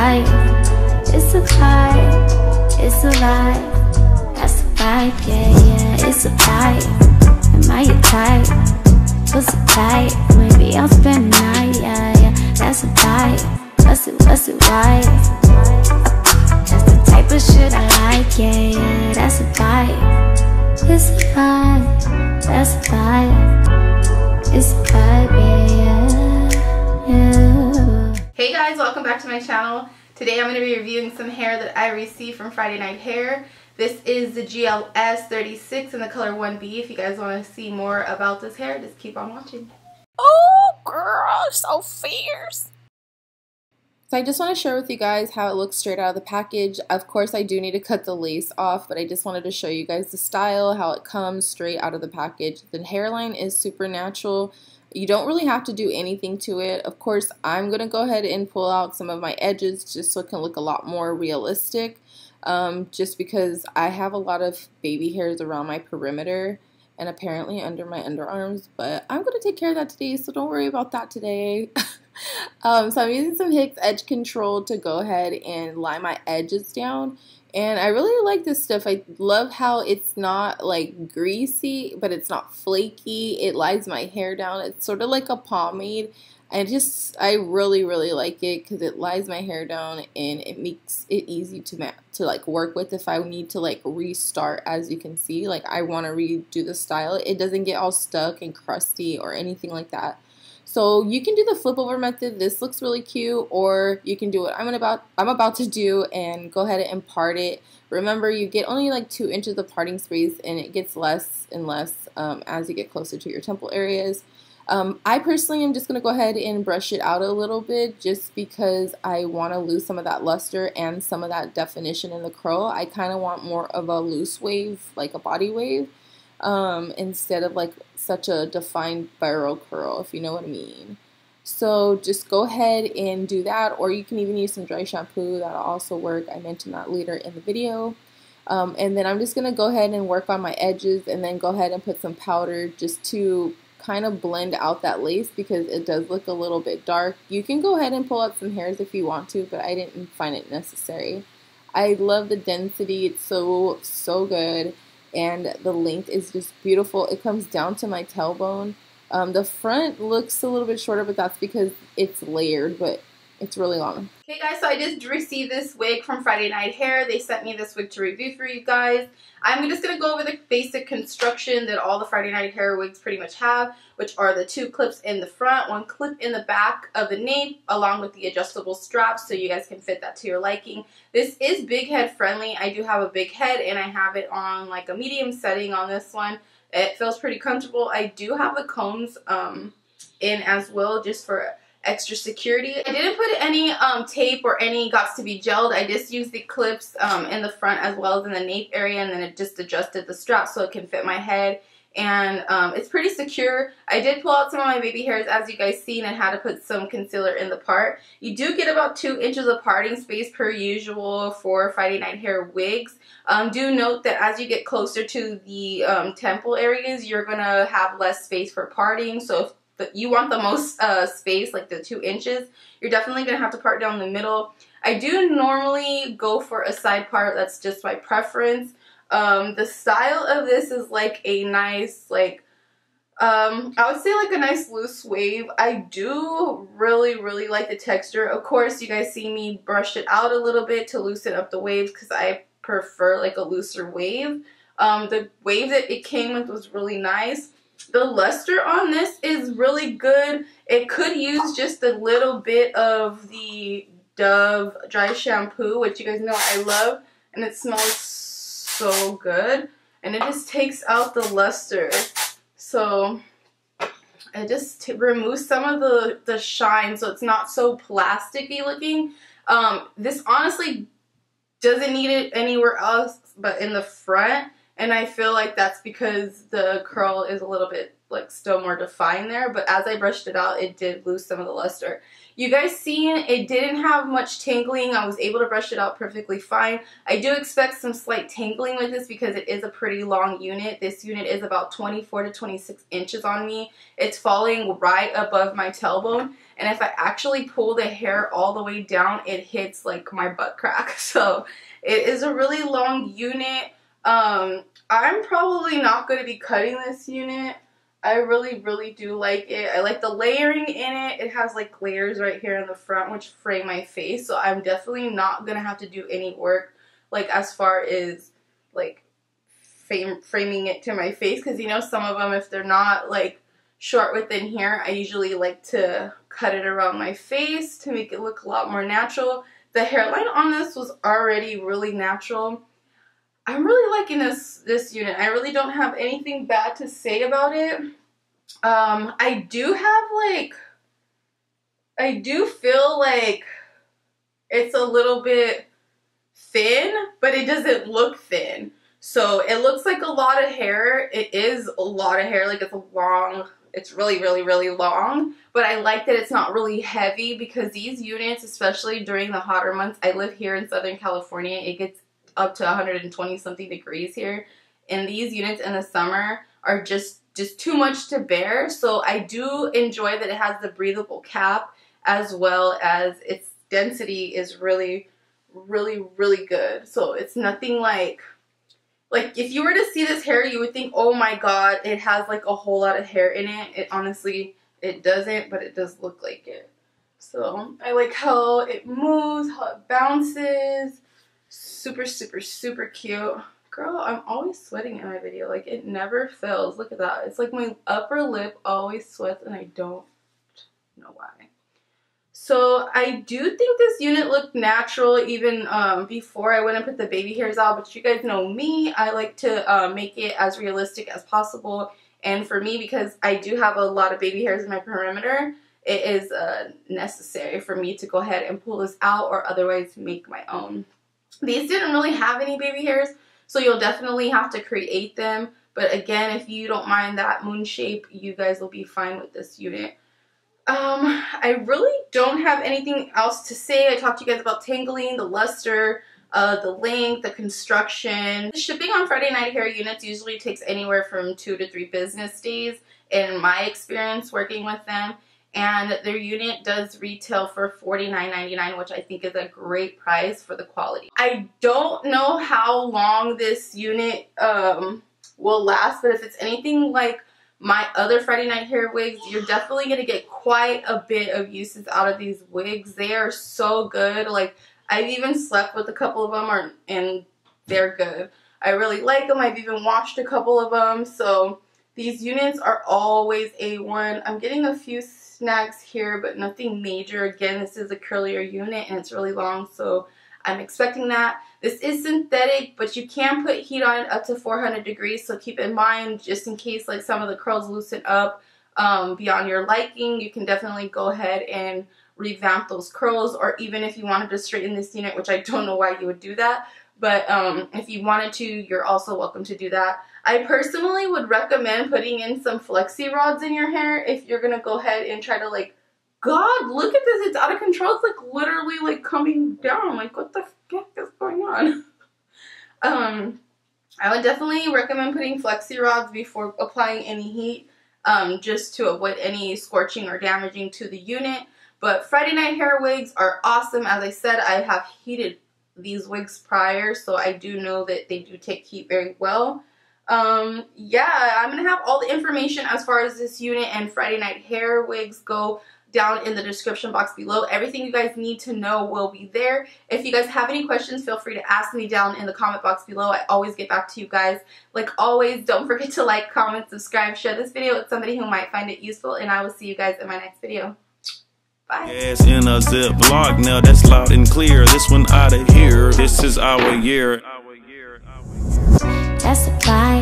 vibe. It's a vibe. It's a vibe. That's a vibe, yeah, yeah. It's a vibe. Am I your type? What's it tight? Maybe I'll spend the night, yeah, yeah. That's a vibe. What's it, why? That's the type of shit I like, yeah, yeah. That's a vibe. It's a vibe. That's a vibe. It's a vibe, yeah, yeah. Hey guys, welcome back to my channel. Today I'm going to be reviewing some hair that I received from Friday Night Hair. This is the GLS36 in the color 1B. If you guys want to see more about this hair, just keep on watching. Oh girl, so fierce. So I just want to share with you guys how it looks straight out of the package. Of course I do need to cut the lace off, but I just wanted to show you guys the style, how it comes straight out of the package. The hairline is super natural. You don't really have to do anything to it. Of course, I'm going to go ahead and pull out some of my edges just so it can look a lot more realistic. Just because I have a lot of baby hairs around my perimeter and apparently under my underarms. But I'm going to take care of that today, so don't worry about that today. So I'm using some Hicks Edge Control to go ahead and line my edges down. And I really like this stuff. I love how it's not like greasy, but it's not flaky. It lines my hair down. It's sort of like a pomade. I really like it because it lies my hair down and it makes it easy to like work with if I need to like restart. As you can see, like I want to redo the style. It doesn't get all stuck and crusty or anything like that. So you can do the flip over method. This looks really cute, or you can do what I'm about to do and go ahead and part it. Remember, you get only like 2 inches of parting space, and it gets less and less as you get closer to your temple areas. I personally am just going to go ahead and brush it out a little bit just because I want to lose some of that luster and some of that definition in the curl. I kind of want more of a loose wave, like a body wave, instead of like such a defined barrel curl, if you know what I mean. So just go ahead and do that, or you can even use some dry shampoo. That'll also work. I mentioned that later in the video. And then I'm just going to go ahead and work on my edges and then go ahead and put some powder just to kind of blend out that lace because it does look a little bit dark. You can go ahead and pull out some hairs if you want to, but I didn't find it necessary. I love the density. It's so good, and the length is just beautiful. It comes down to my tailbone. The front looks a little bit shorter, but that's because it's layered, but it's really long. Okay guys, so I just received this wig from Friday Night Hair. They sent me this wig to review for you guys. I'm just going to go over the basic construction that all the Friday Night Hair wigs pretty much have, which are the 2 clips in the front, 1 clip in the back of the nape, along with the adjustable straps so you guys can fit that to your liking. This is big head friendly. I do have a big head and I have it on like a medium setting on this one. It feels pretty comfortable. I do have the combs in as well just for extra security. I didn't put any tape or any Gots to be gelled. I just used the clips in the front as well as in the nape area, and then it just adjusted the strap so it can fit my head. And it's pretty secure. I did pull out some of my baby hairs as you guys seen and had to put some concealer in the part. You do get about 2 inches of parting space per usual for Friday Night Hair wigs. Do note that as you get closer to the temple areas, you're going to have less space for parting. So if you want the most space, like the 2 inches, you're definitely going to have to part down the middle. I do normally go for a side part. That's just my preference. The style of this is like a nice, like, I would say like a nice loose wave. I do really like the texture. Of course, you guys see me brush it out a little bit to loosen up the waves because I prefer like a looser wave. The wave that it came with was really nice. The luster on this is really good. It could use just a little bit of the Dove dry shampoo, which you guys know I love, and it smells so good, and it just takes out the luster. So it just removes some of the shine, so it's not so plasticky looking. This honestly doesn't need it anywhere else but in the front. And I feel like that's because the curl is a little bit like still more defined there, but as I brushed it out, it did lose some of the luster. You guys seen it didn't have much tangling. I was able to brush it out perfectly fine. I do expect some slight tangling with this because it is a pretty long unit. This unit is about 24 to 26 inches on me. It's falling right above my tailbone, and if I actually pull the hair all the way down, it hits like my butt crack. So it is a really long unit. I'm probably not going to be cutting this unit. I really do like it. I like the layering in it. It has like layers right here in the front which frame my face, so I'm definitely not going to have to do any work like as far as like framing it to my face, because you know some of them, if they're not like short within here, I usually like to cut it around my face to make it look a lot more natural. The hairline on this was already really natural. I'm really liking this unit. I really don't have anything bad to say about it. I do feel like it's a little bit thin, but it doesn't look thin. So it looks like a lot of hair. It is a lot of hair. Like it's really long. But I like that it's not really heavy, because these units, especially during the hotter months, I live here in Southern California, it gets up to 120 something degrees here, and these units in the summer are just too much to bear. So I do enjoy that it has the breathable cap, as well as its density is really good. So it's nothing like if you were to see this hair, you would think, oh my god, it has like a whole lot of hair in it. It honestly, it doesn't, but it does look like it. So I like how it moves, how it bounces. Super cute. Girl, I'm always sweating in my video. Like, it never fails. Look at that. It's like my upper lip always sweats, and I don't know why. So I do think this unit looked natural even before I went and put the baby hairs out. But you guys know me. I like to make it as realistic as possible. And for me, because I do have a lot of baby hairs in my perimeter, it is necessary for me to go ahead and pull this out, or otherwise make my own. These didn't really have any baby hairs, so you'll definitely have to create them. But again, if you don't mind that moon shape, you guys will be fine with this unit. I really don't have anything else to say. I talked to you guys about tangling, the luster, the length, the construction. Shipping on Friday Night Hair units usually takes anywhere from 2 to 3 business days in my experience working with them. And their unit does retail for $49.99, which I think is a great price for the quality. I don't know how long this unit will last, but if it's anything like my other Friday Night Hair wigs, you're definitely going to get quite a bit of uses out of these wigs. They are so good. Like, I've even slept with a couple of them, and they're good. I really like them. I've even washed a couple of them. So these units are always A1. I'm getting a few snags here, but nothing major. Again, this is a curlier unit and it's really long, so I'm expecting that. This is synthetic, but you can put heat on it up to 400 degrees, so keep in mind, just in case like some of the curls loosen up beyond your liking, you can definitely go ahead and revamp those curls. Or even if you wanted to straighten this unit, which I don't know why you would do that, but if you wanted to, you're also welcome to do that. I personally would recommend putting in some flexi rods in your hair if you're going to go ahead and try to like, God, look at this, it's out of control. It's like literally like coming down. Like, what the heck is going on? I would definitely recommend putting flexi rods before applying any heat, just to avoid any scorching or damaging to the unit. But Friday Night Hair wigs are awesome. As I said, I have heated these wigs prior, so I do know that they do take heat very well. Yeah, I'm gonna have all the information as far as this unit and Friday Night Hair wigs go down in the description box below. Everything you guys need to know will be there. If you guys have any questions, feel free to ask me down in the comment box below. I always get back to you guys. Like always, don't forget to like, comment, subscribe, share this video with somebody who might find it useful, and I will see you guys in my next video. Bye. Yes, in a Ziploc, now that's loud and clear. This one out of here. This is our year. That's a vibe.